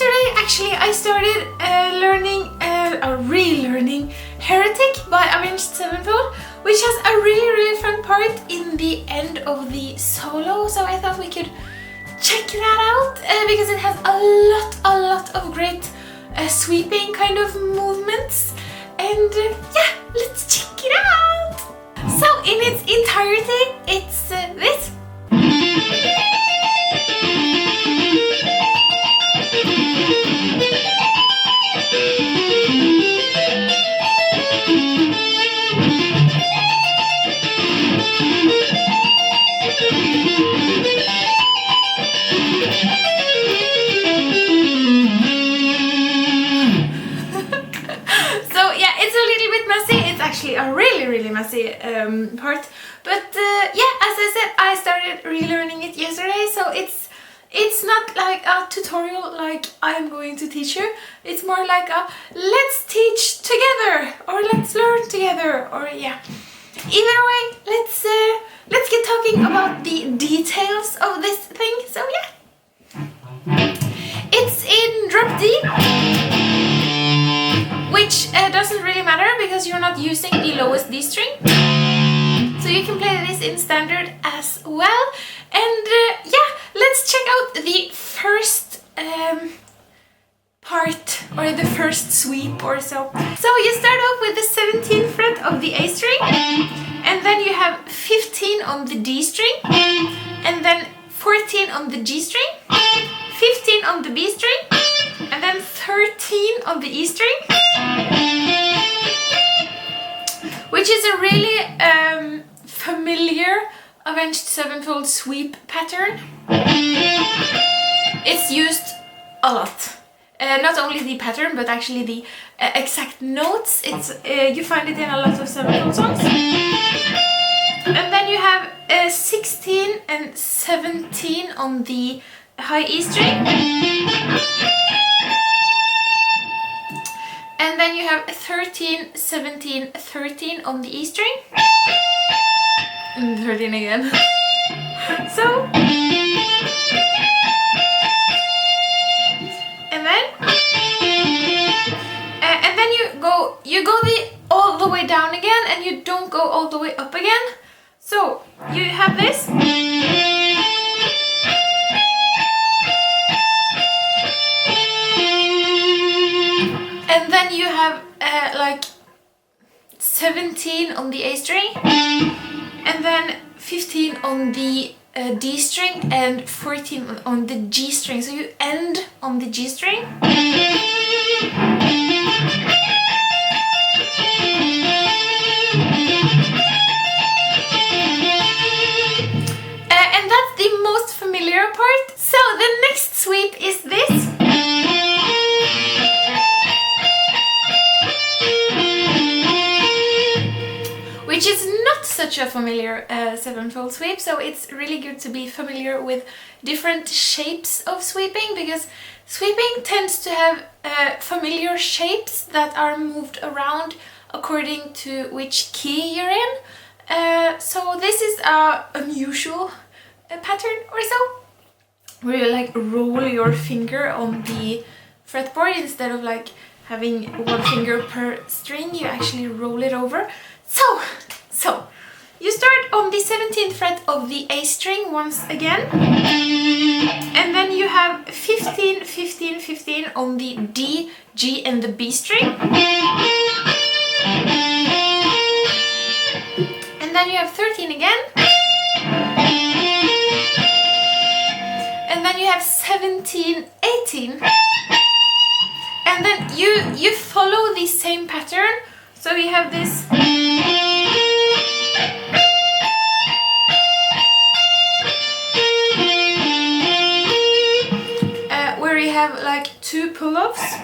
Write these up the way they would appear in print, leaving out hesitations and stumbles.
yesterday, actually, I started relearning Heretic by Avenged Sevenfold, which has a really fun part in the end of the solo, so I thought we could check that out because it has a lot of great sweeping kind of movements, and yeah, let's check it out! So in its entirety, it's this. Actually a really messy part, but yeah, as I said, I started relearning it yesterday, so it's not like a tutorial like I'm going to teach you. It's more like a let's teach together or let's learn together, or yeah, either way, let's get talking about the details of this thing. So yeah, it's in drop D, which doesn't really matter because you're not using the lowest D string. So you can play this in standard as well. And yeah, let's check out the first part, or the first sweep or so. So you start off with the 17th fret of the A string, and then you have 15 on the D string, and then 14 on the G string, 15 on the B string, and then 13 on the E string, which is a really familiar Avenged Sevenfold sweep pattern. It's used a lot. Not only the pattern, but actually the exact notes. It's you find it in a lot of Sevenfold songs. And then you have 16 and 17 on the high E string. And then you have 13, 17, 13 on the E string. And 13 again. So. And then you go all the way down again, and you don't go all the way up again. So you have this. And then you have like 17 on the A string, and then 15 on the D string, and 14 on the G string. So you end on the G string. And that's the most familiar part. So the next sweep is this. Which is not such a familiar sevenfold sweep, so it's really good to be familiar with different shapes of sweeping, because sweeping tends to have familiar shapes that are moved around according to which key you're in. So this is a unusual pattern or so, where you like roll your finger on the fretboard instead of like having one finger per string. You actually roll it over. So you start on the 17th fret of the A string once again, and then you have 15, 15, 15 on the D, G and the B string, and then you have 13 again, and then you have 17, 18, and then you follow the same pattern. So you have this. Where you have like two pull-offs,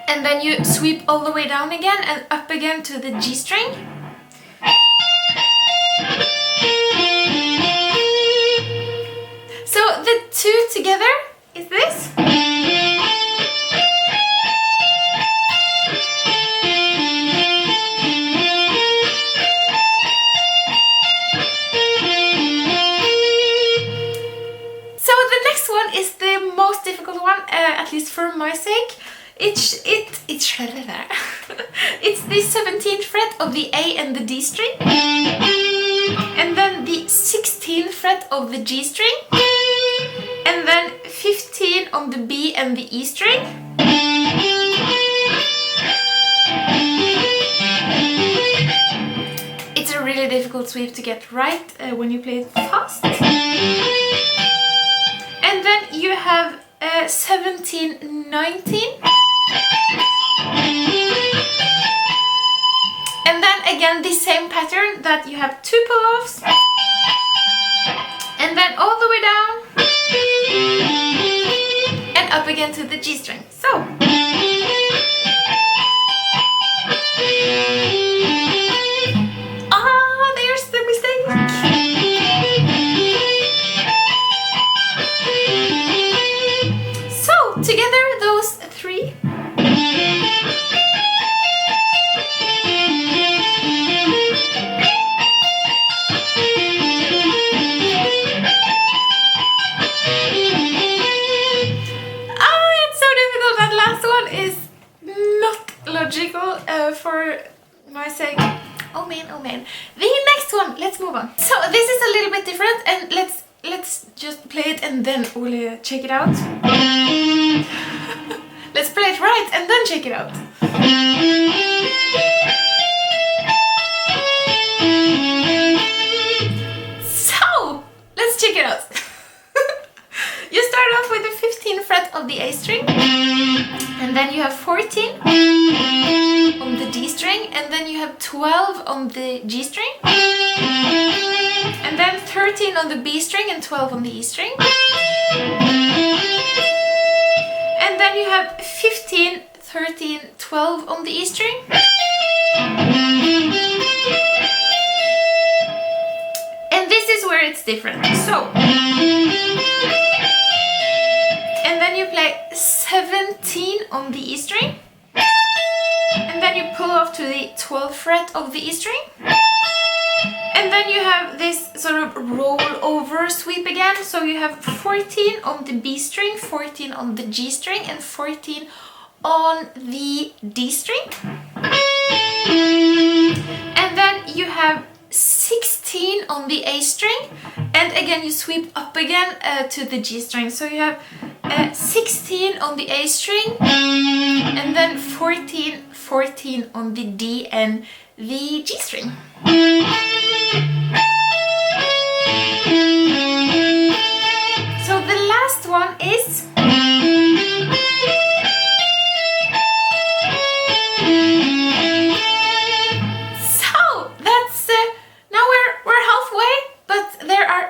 and then you sweep all the way down again and up again to the G string. So the two together is this. at least for my sake, it's the 17th fret of the A and the D string, and then the 16th fret of the G string, and then 15 on the B and the E string. It's a really difficult sweep to get right when you play it fast. And then you have 17, 19. And then again the same pattern, that you have 2 pull-offs, and then all the way down and up again to the G string. So there's the mistake. So together those 3. Logical for my sake. Oh man. The next one, let's move on. So this is a little bit different, and let's just play it and then we'll check it out. Let's play it right and then check it out. So let's check it out. You start off with the 15th fret of the A string, and then you have 14 on the D string, and then you have 12 on the G string, and then 13 on the B string and 12 on the E string, and then you have 15, 13, 12 on the E string, and this is where it's different. So and then you play 17 on the E string, and then you pull off to the 12th fret of the E string, and then you have this sort of roll over sweep again. So you have 14 on the B string, 14 on the G string, and 14 on the D string, and then you have 16 on the A string, and again you sweep up again to the G string. So you have 16 on the A string, and then 14 on the D and the G string. So the last one is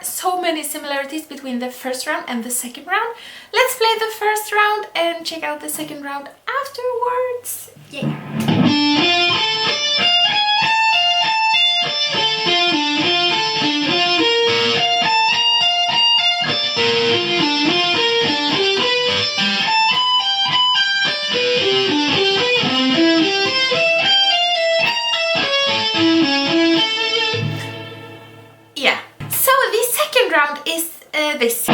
so many similarities between the first round and the second round. Let's play the first round and check out the second round afterwards. Yay! Round is this.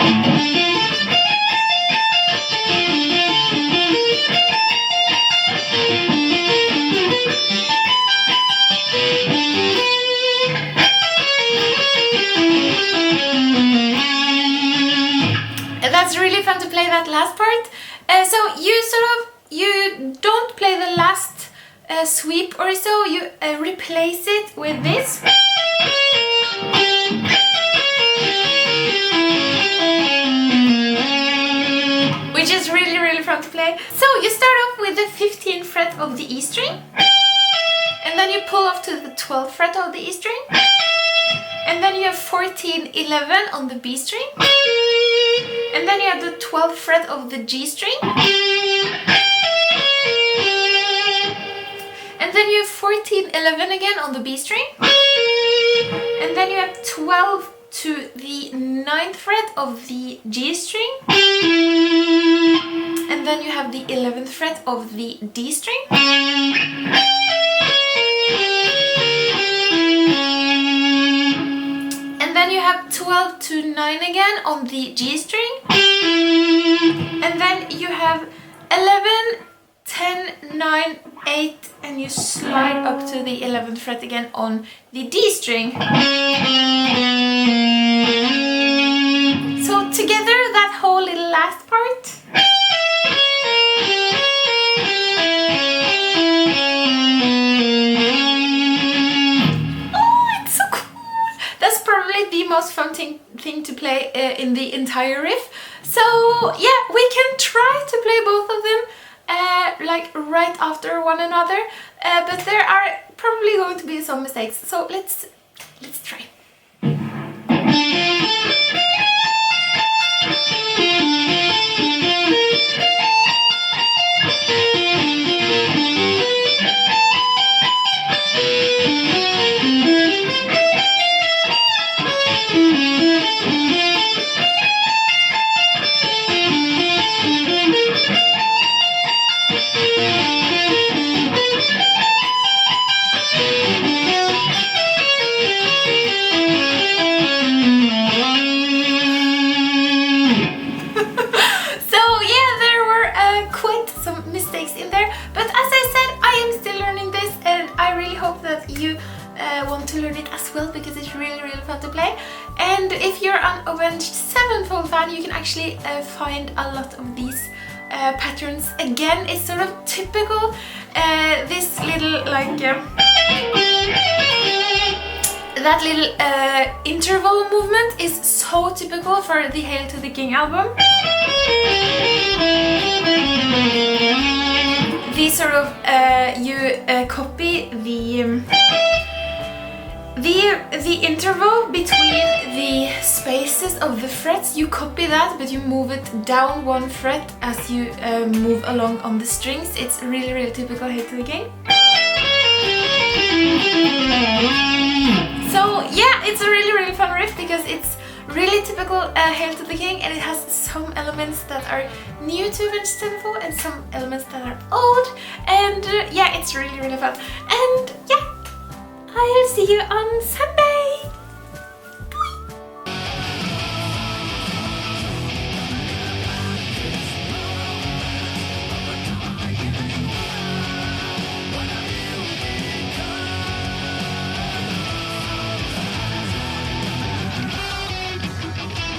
That's really fun to play that last part. So you don't play the last sweep or so, you replace it with this. Which is really fun to play. So you start off with the 15th fret of the E string, and then you pull off to the 12th fret of the E string, and then you have 14, 11 on the B string, and then you have the 12th fret of the G string, and then you have 14, 11 again on the B string, and then you have 12 to the 9th fret of the G string, and then you have the 11th fret of the D string, and then you have 12 12 to 9 again on the G string. And then you have 11, 10, 9, 8, and you slide up to the 11th fret again on the D string. So together, that whole little last part. Oh, it's so cool! That's probably the most fun thing to play in the entire riff. So yeah, we can try to play both of them like right after one another, but there are probably going to be some mistakes. So let's try. Want to learn it as well, because it's really fun to play. And if you're an Avenged Sevenfold fan, you can actually find a lot of these patterns again. It's sort of typical, this little like that little interval movement is so typical for the Hail to the King album. These sort of you copy the interval between the spaces of the frets. You copy that, but you move it down one fret as you move along on the strings. It's really typical Hail to the King. So yeah, it's a really fun riff because it's really typical Hail to the King, and it has some elements that are new to Avenged Sevenfold and some elements that are old, and yeah, it's really fun. And yeah, I'll see you on Sunday!